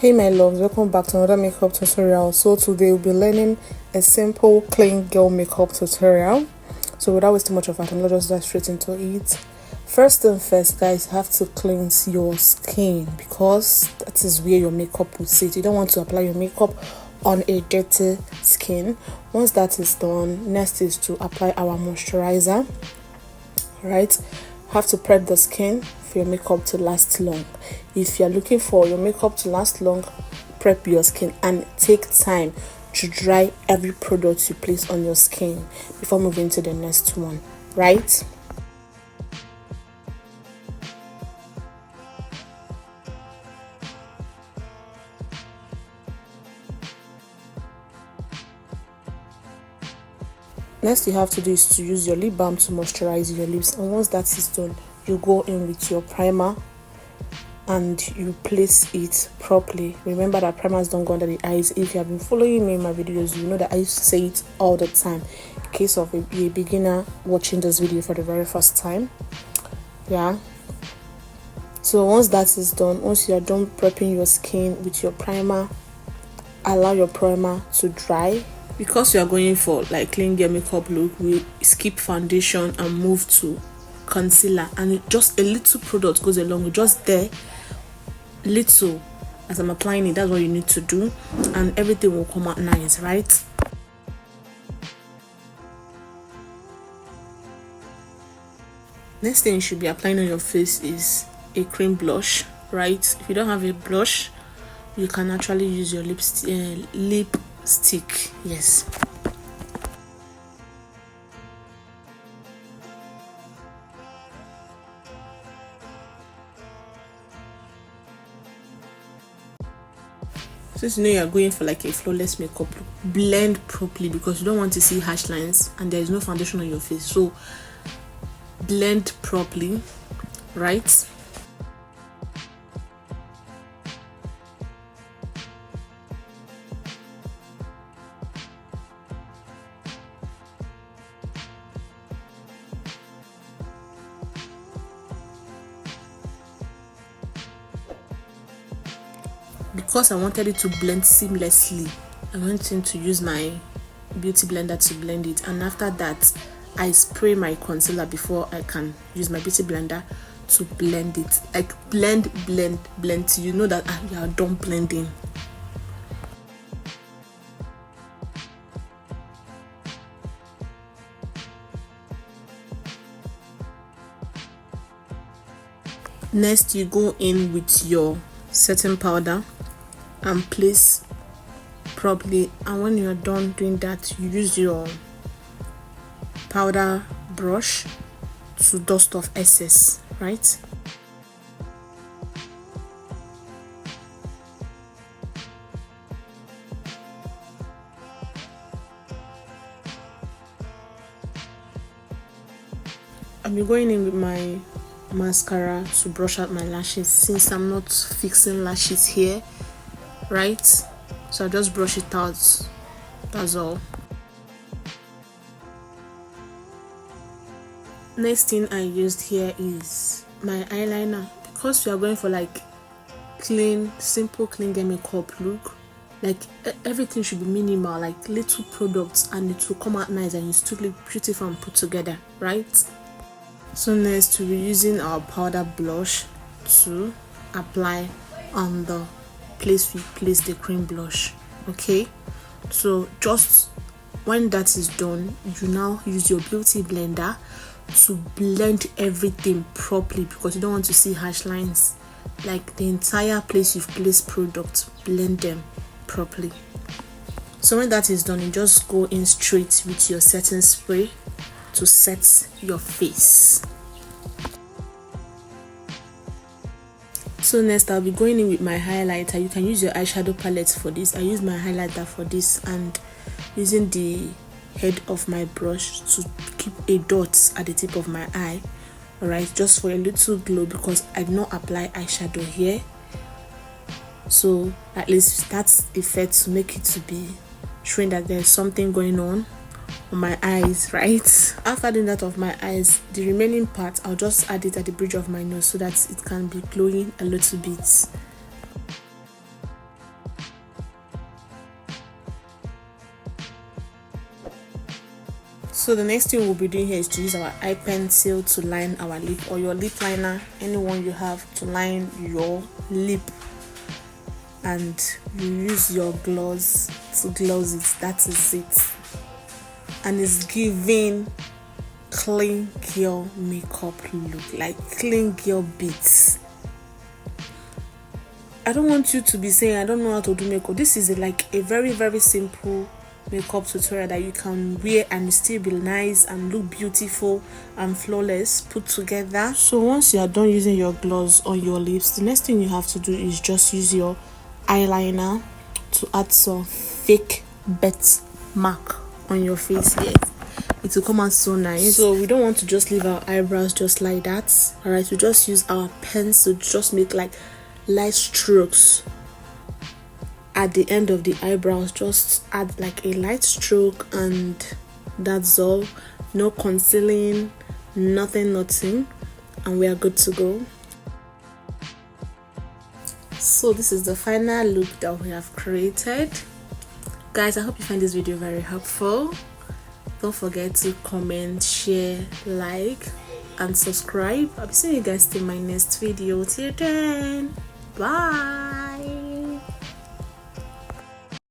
Hey my loves, welcome back to another makeup tutorial. So today we'll be learning a simple clean girl makeup tutorial. So without wasting much of our time, let's just dive straight into it. First thing first, guys, you have to cleanse your skin because that is where your makeup will sit. You don't want to apply your makeup on a dirty skin. Once that is done, next is to apply our moisturizer. Right, have to prep the skin for your makeup to last long. If you're looking for your makeup to last long, prep your skin and take time to dry every product you place on your skin before moving to the next one, right? Next you have to do is to use your lip balm to moisturize your lips, and once that is done, you go in with your primer and you place it properly. Remember that primers don't go under the eyes. If you have been following me in my videos, you know that I used to say it all the time in case of a beginner watching this video for the very first time. Yeah, so once that is done, once you are done prepping your skin with your primer, allow your primer to dry. Because you are going for like clean girl makeup look, we skip foundation and move to concealer, and just a little product goes along with just there little. As I'm applying it, that's what you need to do, and everything will come out nice, right? Next thing you should be applying on your face is a cream blush, right? If you don't have a blush, you can actually use your lipstick. Yes. Since you know you are going for like a flawless makeup look, blend properly because you don't want to see harsh lines and there is no foundation on your face. So blend properly, right? Because I wanted it to blend seamlessly, I went in to use my beauty blender to blend it, and after that I spray my concealer before I can use my beauty blender to blend it. Like blend till you know that you are done blending. Next you go in with your setting powder and place properly, and when you're done doing that, you use your powder brush to dust off excess, right? I'm going in with my mascara to brush out my lashes since I'm not fixing lashes here, right? So I just brush it out, that's all. Next thing I used here is my eyeliner. Because we are going for like clean, simple clean girl makeup look, like everything should be minimal, like little products, and it will come out nice and you still look beautiful and put together, right? So next we'll be using our powder blush to apply on the place we place the cream blush. Okay, so just when that is done, you now use your beauty blender to blend everything properly because you don't want to see harsh lines. Like the entire place you've placed products, blend them properly. So when that is done, you just go in straight with your setting spray to set your face. So next I'll be going in with my highlighter. You can use your eyeshadow palette for this. I use my highlighter for this, and using the head of my brush to keep a dot at the tip of my eye, alright, just for a little glow because I did not apply eyeshadow here, so at least that's effect to make it to be showing that there's something going on my eyes, right? After doing that of my eyes, the remaining part I'll just add it at the bridge of my nose so that it can be glowing a little bit. So the next thing we'll be doing here is to use our eye pencil to line our lip, or your lip liner, anyone you have, to line your lip, and you use your gloss to gloss it. That is it, and it's giving clean girl makeup look, like clean girl beats. I don't want you to be saying I don't know how to do makeup. This is like a very, very simple makeup tutorial that you can wear and still be nice and look beautiful and flawless put together. So once you are done using your gloss on your lips, the next thing you have to do is just use your eyeliner to add some fake birth mark on your face here. It will come out so nice. So we don't want to just leave our eyebrows just like that. All right, we just use our pencil to just make like light strokes at the end of the eyebrows. Just add like a light stroke, and that's all. No concealing, nothing, and we are good to go. So this is the final look that we have created. Guys, I hope you find this video very helpful. Don't forget to comment, share, like, and subscribe. I'll be seeing you guys in my next video. Till then, bye.